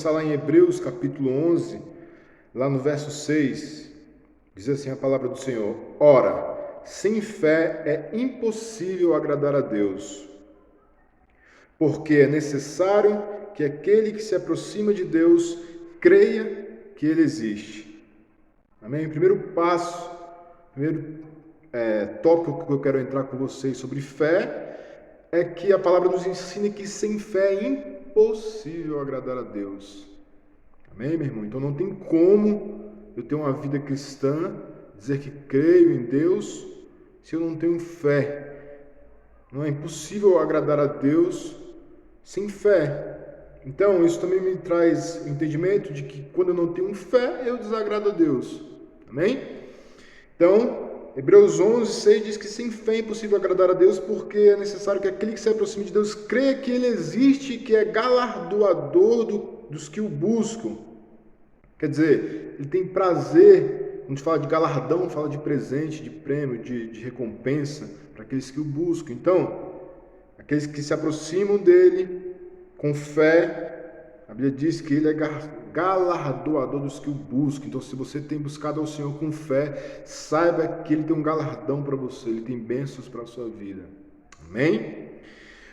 começar lá em Hebreus, capítulo 11, lá no verso 6, diz assim a palavra do Senhor: Ora, sem fé é impossível agradar a Deus, porque é necessário que aquele que se aproxima de Deus creia que Ele existe. Amém? O primeiro passo, primeiro tópico que eu quero entrar com vocês sobre fé é que a palavra nos ensina que sem fé é impossível agradar a Deus. Amém, meu irmão? Então não tem como eu ter uma vida cristã, dizer que creio em Deus, se eu não tenho fé. Não é impossível agradar a Deus sem fé. Então, isso também me traz o entendimento de que quando eu não tenho fé, eu desagrado a Deus. Amém? Então, Hebreus 11, 6 diz que sem fé é impossível agradar a Deus, porque é necessário que aquele que se aproxime de Deus creia que Ele existe e que é galardoador dos que o buscam. Quer dizer, Ele tem prazer, quando a gente fala de galardão, fala de presente, de prêmio, de recompensa para aqueles que o buscam. Então, aqueles que se aproximam dEle com fé, a Bíblia diz que Ele é galardoador dos que o buscam. Então, se você tem buscado ao Senhor com fé, saiba que Ele tem um galardão para você, Ele tem bênçãos para a sua vida. Amém?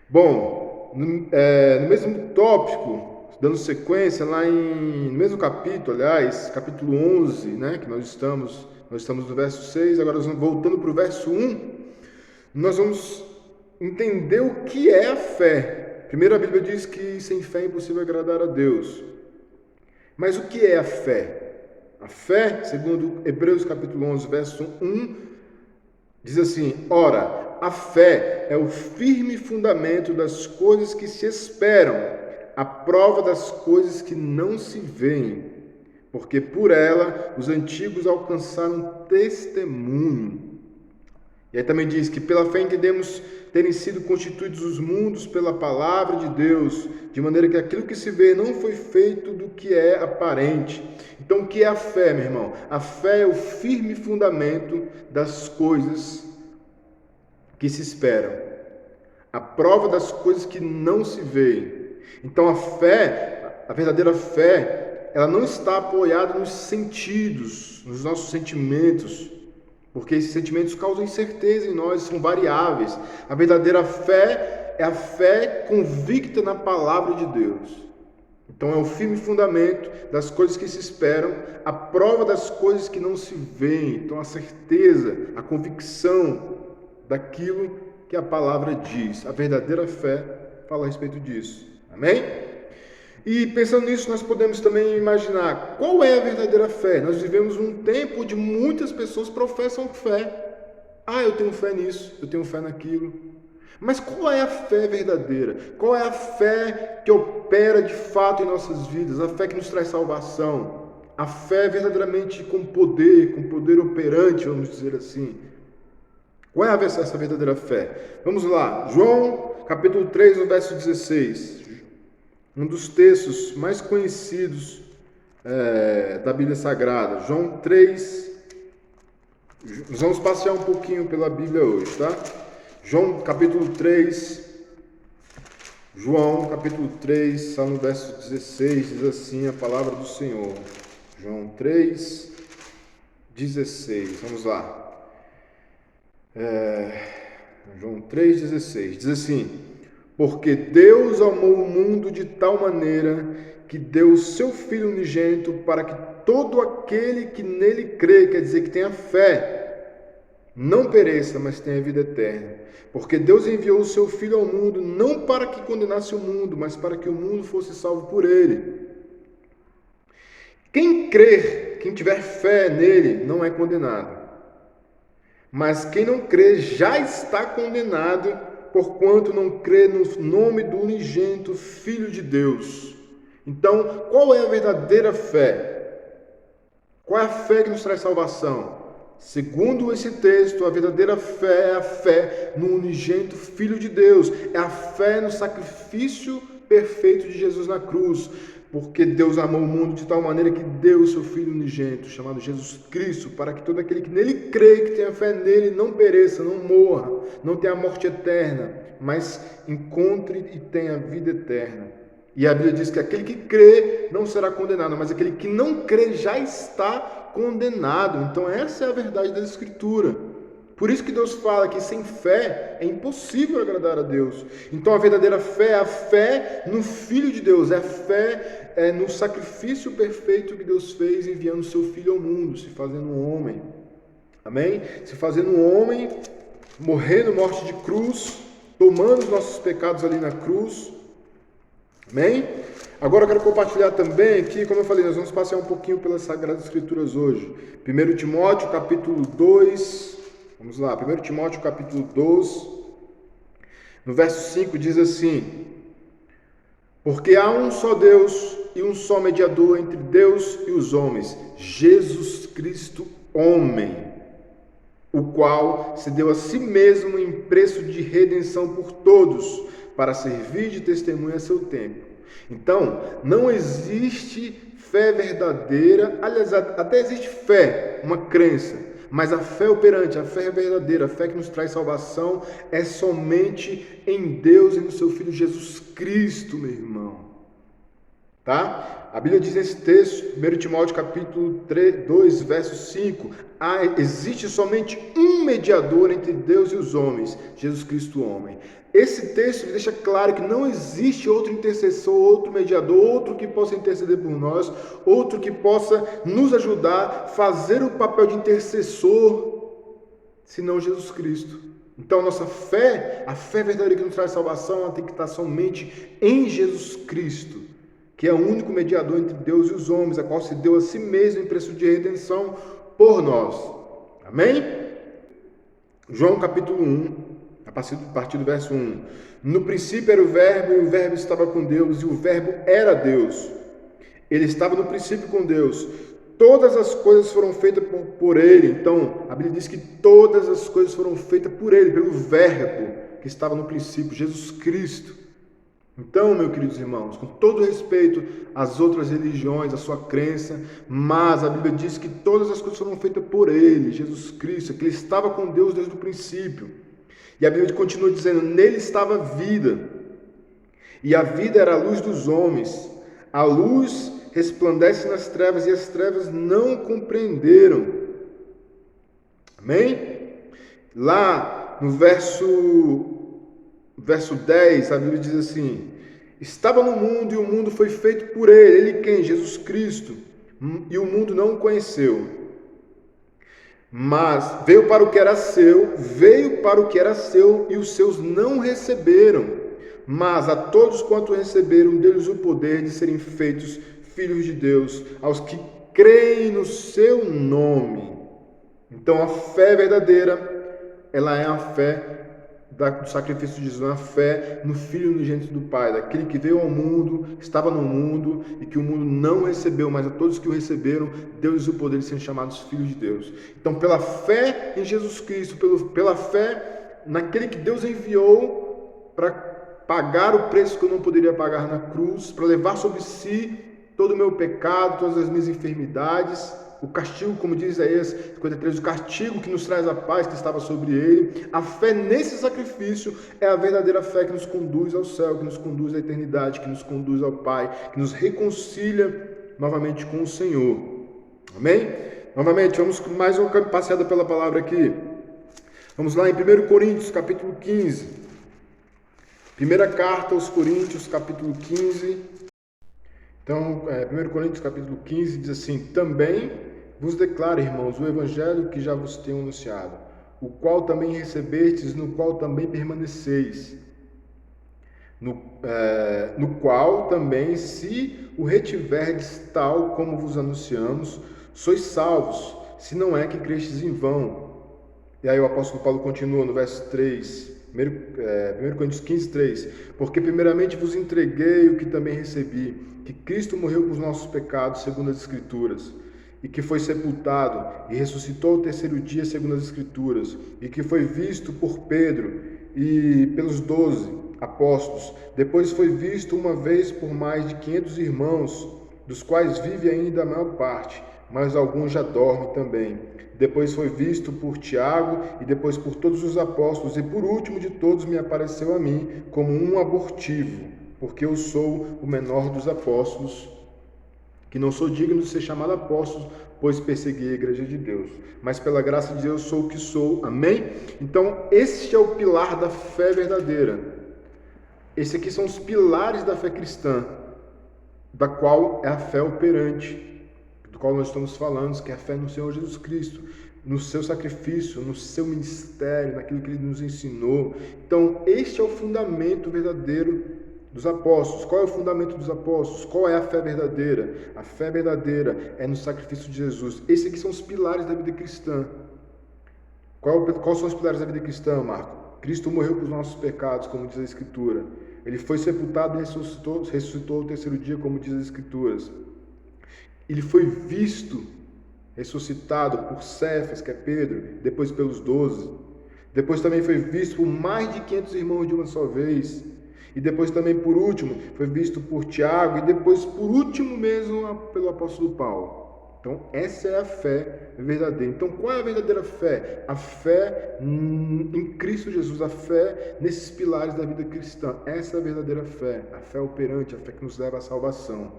Bom, no mesmo tópico, dando sequência, no mesmo capítulo, aliás, capítulo 11, né, que nós estamos no verso 6, agora nós vamos voltando para o verso 1, nós vamos entender o que é a fé. Primeiro, a Bíblia diz que sem fé é impossível agradar a Deus. Mas o que é a fé? A fé, segundo Hebreus capítulo 11, verso 1, diz assim: Ora, a fé é o firme fundamento das coisas que se esperam, a prova das coisas que não se veem, porque por ela os antigos alcançaram testemunho. E aí também diz que pela fé entendemos terem sido constituídos os mundos pela palavra de Deus, de maneira que aquilo que se vê não foi feito do que é aparente. Então, o que é a fé, meu irmão? A fé é o firme fundamento das coisas que se esperam, a prova das coisas que não se veem. Então, a fé, a verdadeira fé, ela não está apoiada nos sentidos, nos nossos sentimentos, porque esses sentimentos causam incerteza em nós, são variáveis. A verdadeira fé é a fé convicta na palavra de Deus. Então é o firme fundamento das coisas que se esperam, a prova das coisas que não se veem. Então a certeza, a convicção daquilo que a palavra diz. A verdadeira fé fala a respeito disso. Amém? E pensando nisso, nós podemos também imaginar qual é a verdadeira fé. Nós vivemos um tempo onde muitas pessoas professam fé. Ah, eu tenho fé nisso, eu tenho fé naquilo. Mas qual é a fé verdadeira? Qual é a fé que opera de fato em nossas vidas? A fé que nos traz salvação? A fé verdadeiramente com poder operante, vamos dizer assim. Qual é essa verdadeira fé? Vamos lá, João capítulo 3, no verso 16. Um dos textos mais conhecidos da Bíblia Sagrada. João 3. Nós vamos passear um pouquinho pela Bíblia hoje, tá? João capítulo 3. João capítulo 3, só no verso 16, diz assim a palavra do Senhor. João 3, 16. Vamos lá. João 3,16. Diz assim: Porque Deus amou o mundo de tal maneira que deu o seu Filho unigênito para que todo aquele que nele crê, quer dizer, que tenha fé, não pereça, mas tenha vida eterna. Porque Deus enviou o seu Filho ao mundo não para que condenasse o mundo, mas para que o mundo fosse salvo por ele. Quem crer, quem tiver fé nele, não é condenado. Mas quem não crê já está condenado, porquanto não crê no nome do unigênito Filho de Deus. Então, qual é a verdadeira fé? Qual é a fé que nos traz salvação? Segundo esse texto, a verdadeira fé é a fé no unigênito Filho de Deus. É a fé no sacrifício perfeito de Jesus na cruz. Porque Deus amou o mundo de tal maneira que deu o seu Filho unigênito, chamado Jesus Cristo, para que todo aquele que nele crê, que tenha fé nele, não pereça, não morra, não tenha morte eterna, mas encontre e tenha vida eterna. E a Bíblia diz que aquele que crê não será condenado, mas aquele que não crê já está condenado. Então essa é a verdade da Escritura. Por isso que Deus fala que sem fé é impossível agradar a Deus. Então a verdadeira fé é a fé no Filho de Deus, é a fé no sacrifício perfeito que Deus fez enviando o seu Filho ao mundo, se fazendo um homem. Amém? Se fazendo um homem, morrendo morte de cruz, tomando os nossos pecados ali na cruz. Amém? Agora eu quero compartilhar também aqui, como eu falei, nós vamos passear um pouquinho pelas Sagradas Escrituras hoje. 1 Timóteo, capítulo 2, vamos lá, 1 Timóteo, capítulo 2, no verso 5 diz assim: porque há um só Deus e um só mediador entre Deus e os homens, Jesus Cristo, homem, o qual se deu a si mesmo em preço de redenção por todos, para servir de testemunha a seu tempo. Então, não existe fé verdadeira, aliás, até existe fé, uma crença, mas a fé operante, a fé verdadeira, a fé que nos traz salvação, é somente em Deus e no seu Filho Jesus Cristo, meu irmão. Tá? A Bíblia diz nesse texto, 1 Timóteo capítulo 2, verso 5, existe somente um mediador entre Deus e os homens, Jesus Cristo homem. Esse texto deixa claro que não existe outro intercessor, outro mediador, outro que possa interceder por nós, outro que possa nos ajudar a fazer o papel de intercessor, senão Jesus Cristo. Então, nossa fé, a fé verdadeira que nos traz salvação, ela tem que estar somente em Jesus Cristo, que é o único mediador entre Deus e os homens, a qual se deu a si mesmo em preço de redenção por nós. Amém? João capítulo 1, a partir do verso 1. No princípio era o Verbo, e o Verbo estava com Deus, e o Verbo era Deus. Ele estava no princípio com Deus. Todas as coisas foram feitas por Ele. Então, a Bíblia diz que todas as coisas foram feitas por Ele, pelo Verbo que estava no princípio, Jesus Cristo. Então, meus queridos irmãos, com todo respeito às outras religiões, à sua crença, mas a Bíblia diz que todas as coisas foram feitas por Ele, Jesus Cristo, que Ele estava com Deus desde o princípio. E a Bíblia continua dizendo, nele estava a vida, e a vida era a luz dos homens. A luz resplandece nas trevas, e as trevas não compreenderam. Amém? Lá no verso 10, a Bíblia diz assim: estava no mundo e o mundo foi feito por ele. Ele quem? Jesus Cristo. E o mundo não o conheceu. Mas veio para o que era seu e os seus não receberam. Mas a todos quanto receberam, deu-lhes o poder de serem feitos filhos de Deus, aos que creem no seu nome. Então a fé verdadeira, ela é a fé do sacrifício de Jesus, a fé no Filho unigênito do Pai, daquele que veio ao mundo, estava no mundo e que o mundo não recebeu, mas a todos que o receberam, deu-lhes o poder de serem chamados filhos de Deus. Então, pela fé em Jesus Cristo, pela fé naquele que Deus enviou para pagar o preço que eu não poderia pagar na cruz, para levar sobre si todo o meu pecado, todas as minhas enfermidades, o castigo, como diz Isaías 53, o castigo que nos traz a paz que estava sobre ele. A fé nesse sacrifício é a verdadeira fé que nos conduz ao céu, que nos conduz à eternidade, que nos conduz ao Pai, que nos reconcilia novamente com o Senhor. Amém? Novamente, vamos com mais uma passeada pela palavra aqui. Vamos lá em 1 Coríntios, capítulo 15. Primeira carta aos Coríntios, capítulo 15. Então, 1 Coríntios, capítulo 15, diz assim: também vos declaro, irmãos, o evangelho que já vos tenho anunciado, o qual também recebestes, no qual também permaneceis, no qual também, se o retiverdes tal como vos anunciamos, sois salvos, se não é que crestes em vão. E aí o apóstolo Paulo continua no verso 3, 1 Coríntios 15, 3. Porque primeiramente vos entreguei o que também recebi, que Cristo morreu por os nossos pecados, segundo as Escrituras, e que foi sepultado, e ressuscitou ao terceiro dia, segundo as Escrituras, e que foi visto por Pedro e pelos 12 apóstolos. Depois foi visto uma vez por mais de 500 irmãos, dos quais vive ainda a maior parte, mas alguns já dormem também. Depois foi visto por Tiago, e depois por todos os apóstolos, e por último de todos me apareceu a mim como um abortivo. porque eu sou o menor dos apóstolos, que não sou digno de ser chamado apóstolo, pois persegui a igreja de Deus. Mas pela graça de Deus sou o que sou. Amém? Então, este é o pilar da fé verdadeira. Esses aqui são os pilares da fé cristã, da qual é a fé operante, do qual nós estamos falando, que é a fé no Senhor Jesus Cristo, no seu sacrifício, no seu ministério, naquilo que Ele nos ensinou. Então, este é o fundamento verdadeiro dos apóstolos. Qual é o fundamento dos apóstolos? Qual é a fé verdadeira? A fé verdadeira é no sacrifício de Jesus. Esses aqui são os pilares da vida cristã. Quais são os pilares da vida cristã, Marco? Cristo morreu por nossos pecados, como diz a Escritura. Ele foi sepultado e ressuscitou ao terceiro dia, como diz as Escrituras. Ele foi visto, ressuscitado por Cefas, que é Pedro, depois pelos 12. Depois também foi visto por mais de 500 irmãos de uma só vez. E depois também, por último, foi visto por Tiago e depois, por último mesmo, pelo apóstolo Paulo. Então, essa é a fé verdadeira. Então, qual é a verdadeira fé? A fé em Cristo Jesus, a fé nesses pilares da vida cristã. Essa é a verdadeira fé, a fé operante, a fé que nos leva à salvação.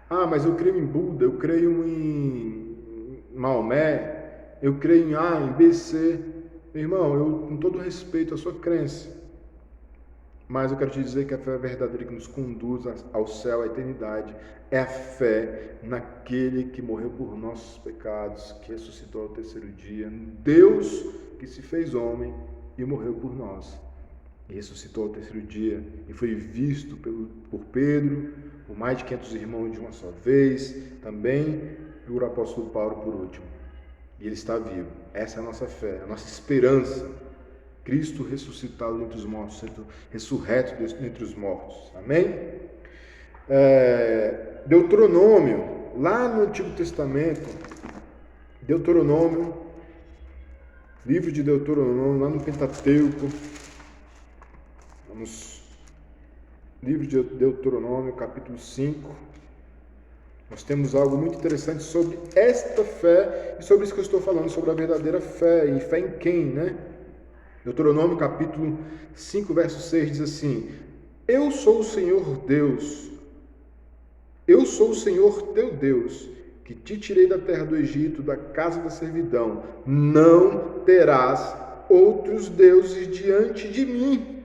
Ah, mas eu creio em Buda, eu creio em Maomé, eu creio em A, em B, C. Meu irmão, eu, com todo respeito à sua crença, mas eu quero te dizer que a fé verdadeira que nos conduz ao céu, à eternidade, é a fé naquele que morreu por nossos pecados, que ressuscitou ao terceiro dia, Deus que se fez homem e morreu por nós. E ressuscitou ao terceiro dia e foi visto por Pedro, por mais de 500 irmãos de uma só vez, também por apóstolo Paulo por último. E ele está vivo. Essa é a nossa fé, a nossa esperança. Cristo ressuscitado entre os mortos, ressurreto entre os mortos. Amém? Deuteronômio, lá no Antigo Testamento, Deuteronômio, livro de Deuteronômio, lá no Pentateuco, vamos, livro de Deuteronômio, capítulo 5, nós temos algo muito interessante sobre esta fé e sobre isso que eu estou falando, sobre a verdadeira fé, e fé em quem, né? Deuteronômio capítulo 5, verso 6 diz assim: Eu sou o Senhor Deus, eu sou o Senhor teu Deus, que te tirei da terra do Egito, da casa da servidão. Não terás outros deuses diante de mim.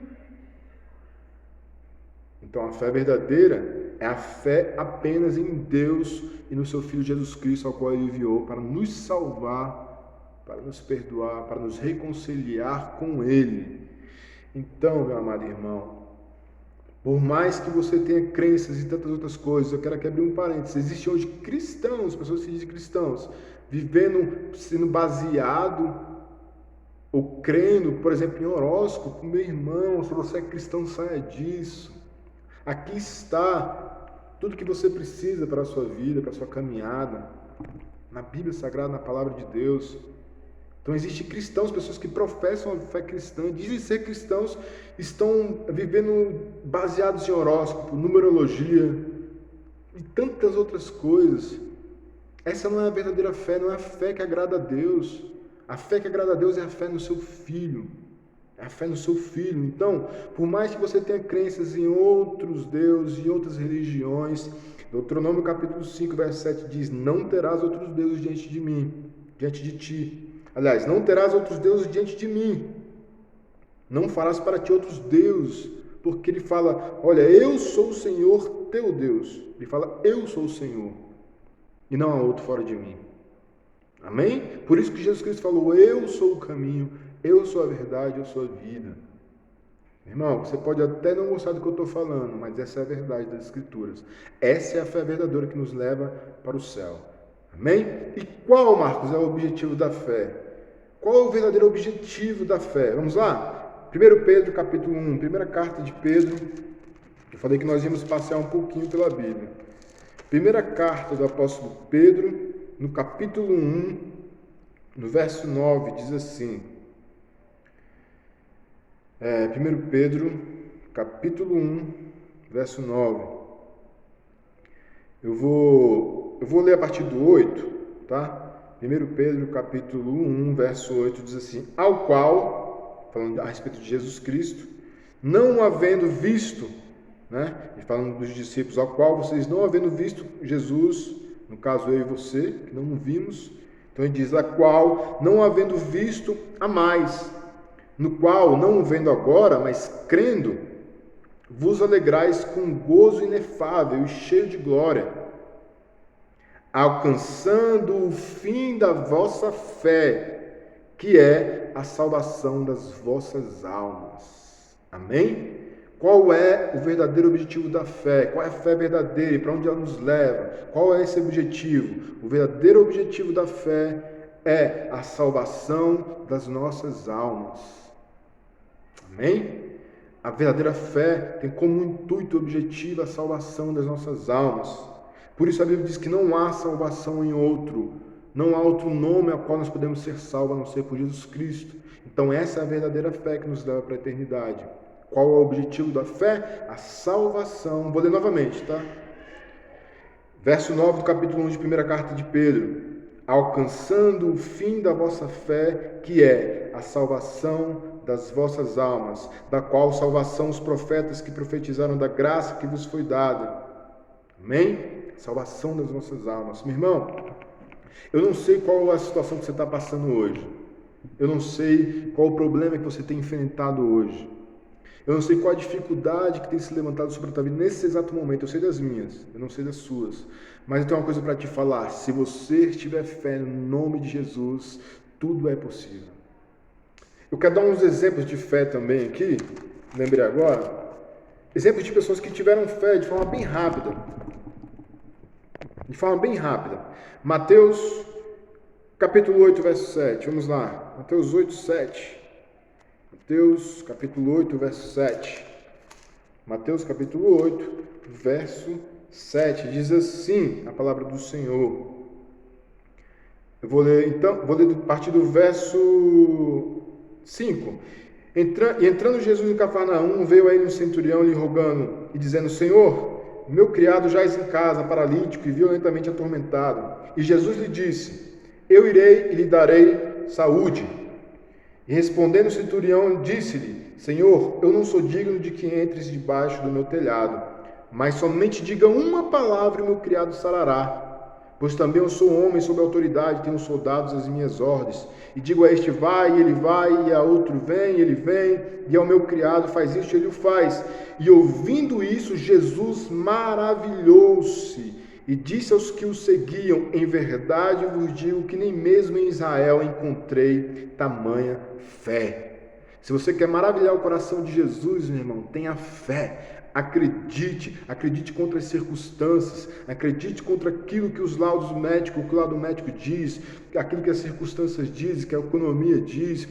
Então a fé verdadeira é a fé apenas em Deus e no seu Filho Jesus Cristo, ao qual Ele enviou para nos salvar, para nos perdoar, para nos reconciliar com Ele. Então, meu amado irmão, por mais que você tenha crenças e tantas outras coisas, eu quero aqui abrir um parênteses. Existem hoje cristãos, pessoas que dizem cristãos, vivendo, sendo baseado ou crendo, por exemplo, em horóscopo. Meu irmão, se você é cristão, saia disso. Aqui está tudo que você precisa para a sua vida, para a sua caminhada, na Bíblia Sagrada, na Palavra de Deus. Então, existem cristãos, pessoas que professam a fé cristã, dizem ser cristãos, estão vivendo baseados em horóscopo, numerologia e tantas outras coisas. Essa não é a verdadeira fé, não é a fé que agrada a Deus. A fé que agrada a Deus é a fé no seu Filho. É a fé no seu Filho. Então, por mais que você tenha crenças em outros deuses, em outras religiões, Deuteronômio capítulo 5, verso 7 diz: Não terás outros deuses diante de mim, diante de ti. Aliás, não terás outros deuses diante de mim. Não farás para ti outros deuses. Porque ele fala, olha, eu sou o Senhor teu Deus. Ele fala, eu sou o Senhor. E não há outro fora de mim. Amém? Por isso que Jesus Cristo falou, eu sou o caminho, eu sou a verdade, eu sou a vida. Irmão, você pode até não gostar do que eu estou falando, mas essa é a verdade das Escrituras. Essa é a fé verdadeira que nos leva para o céu. Amém? E qual, Marcos, é o objetivo da fé? Qual é o verdadeiro objetivo da fé? Vamos lá? 1 Pedro, capítulo 1, primeira carta de Pedro. Eu falei que nós íamos passear um pouquinho pela Bíblia. Primeira carta do apóstolo Pedro, no capítulo 1, no verso 9, diz assim. 1 Pedro, capítulo 1, verso 9. Eu vou ler a partir do 8, tá? 1 Pedro, capítulo 1, verso 8, diz assim: Ao qual, falando a respeito de Jesus Cristo, não havendo visto né? E falando dos discípulos, ao qual vocês não havendo visto Jesus, no caso eu e você, que não o vimos, então ele diz, a qual não havendo visto a mais, no qual não o vendo agora, mas crendo, vos alegrais com gozo inefável e cheio de glória, alcançando o fim da vossa fé, que é a salvação das vossas almas. Amém? Qual é o verdadeiro objetivo da fé? Qual é a fé verdadeira e para onde ela nos leva? Qual é esse objetivo? O verdadeiro objetivo da fé é a salvação das nossas almas. Amém? A verdadeira fé tem como intuito objetivo a salvação das nossas almas. Por isso a Bíblia diz que não há salvação em outro. Não há outro nome ao qual nós podemos ser salvos a não ser por Jesus Cristo. Então essa é a verdadeira fé que nos leva para a eternidade. Qual é o objetivo da fé? A salvação. Vou ler novamente, tá? Verso 9 do capítulo 1 de 1ª carta de Pedro. Alcançando o fim da vossa fé, que é a salvação das vossas almas, da qual salvação os profetas que profetizaram da graça que vos foi dada. Amém? Salvação das nossas almas. Meu irmão, eu não sei qual é a situação que você está passando hoje. Eu não sei qual o problema que você tem enfrentado hoje. Eu não sei qual a dificuldade que tem se levantado sobre a tua vida nesse exato momento. Eu sei das minhas, eu não sei das suas. Mas eu tenho uma coisa para te falar. Se você tiver fé no nome de Jesus, tudo é possível. Eu quero dar uns exemplos de fé também aqui. Lembrei agora. Exemplos de pessoas que tiveram fé de forma bem rápida. De forma bem rápida. Mateus, capítulo 8, verso 7. Vamos lá. Mateus 8, 7. Mateus, capítulo 8, verso 7. Mateus, capítulo 8, verso 7. Diz assim a palavra do Senhor. Eu vou ler, então, a partir do verso 5. Entrando Jesus em Cafarnaum, veio a ele um centurião lhe rogando e dizendo, Senhor, meu criado jaz em casa, paralítico e violentamente atormentado. E Jesus lhe disse, eu irei e lhe darei saúde. E respondendo o centurião, disse-lhe, Senhor, eu não sou digno de que entres debaixo do meu telhado, mas somente diga uma palavra e meu criado sarará. Pois também eu sou homem sob autoridade, tenho soldados às minhas ordens. E digo a este, vai, e ele vai, e a outro, vem, e ele vem, e ao meu criado, faz isto, e ele o faz. E ouvindo isso, Jesus maravilhou-se, e disse aos que o seguiam, em verdade vos digo que nem mesmo em Israel encontrei tamanha fé. Se você quer maravilhar o coração de Jesus, meu irmão, tenha fé. Acredite contra as circunstâncias, acredite contra aquilo que os laudos médicos, o que o laudo médico diz, aquilo que as circunstâncias dizem, que a economia diz.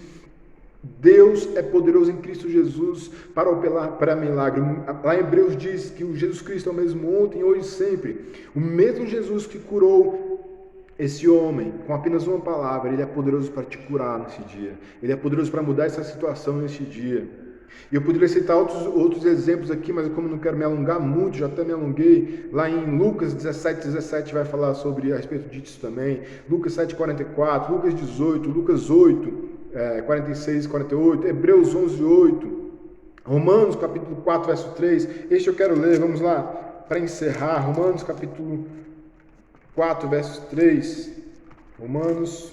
Deus é poderoso em Cristo Jesus para operar para milagre. Lá em Hebreus diz que o Jesus Cristo é o mesmo ontem, hoje e sempre. O mesmo Jesus que curou esse homem com apenas uma palavra, ele é poderoso para te curar nesse dia. Ele é poderoso para mudar essa situação nesse dia. E eu poderia citar outros exemplos aqui, mas como eu não quero me alongar muito, já até me alonguei, lá em Lucas 17 vai falar sobre a respeito disso também, Lucas 7:44, Lucas 18, Lucas 8, 46 e 48, Hebreus 11, 8, Romanos capítulo 4, verso 3, este eu quero ler, vamos lá, para encerrar, Romanos capítulo 4, verso 3, Romanos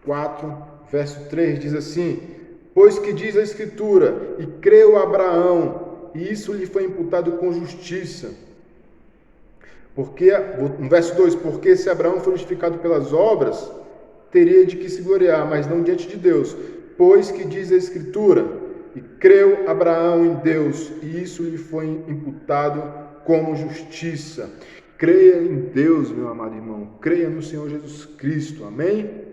4, verso 3, diz assim, pois que diz a Escritura, e creu Abraão, e isso lhe foi imputado com justiça. Porque, no verso 2, porque se Abraão foi justificado pelas obras, teria de que se gloriar, mas não diante de Deus. Pois que diz a Escritura, e creu Abraão em Deus, e isso lhe foi imputado como justiça. Creia em Deus, meu amado irmão, creia no Senhor Jesus Cristo, amém?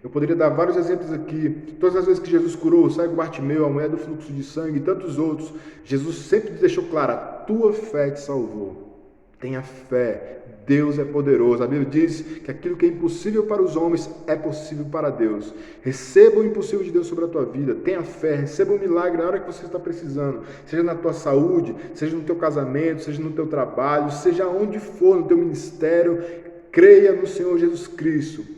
Eu poderia dar vários exemplos aqui. Todas as vezes que Jesus curou o cego Bartimeu, a mulher do fluxo de sangue e tantos outros, Jesus sempre deixou claro, a tua fé te salvou. Tenha fé, Deus é poderoso. A Bíblia diz que aquilo que é impossível para os homens é possível para Deus. Receba o impossível de Deus sobre a tua vida. Tenha fé, receba um milagre na hora que você está precisando. Seja na tua saúde, seja no teu casamento, seja no teu trabalho, seja onde for, no teu ministério. Creia no Senhor Jesus Cristo.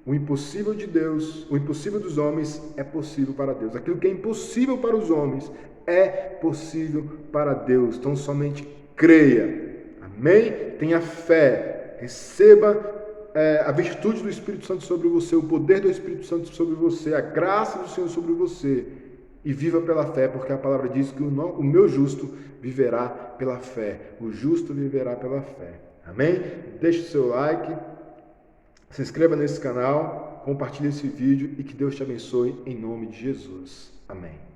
O impossível de Deus, o impossível dos homens é possível para Deus. Aquilo que é impossível para os homens é possível para Deus. Então somente creia. Amém? Tenha fé. Receba a virtude do Espírito Santo sobre você, o poder do Espírito Santo sobre você, a graça do Senhor sobre você. E viva pela fé, porque a palavra diz que o meu justo viverá pela fé. O justo viverá pela fé. Amém? Deixe o seu like, se inscreva nesse canal, compartilhe esse vídeo e que Deus te abençoe em nome de Jesus. Amém.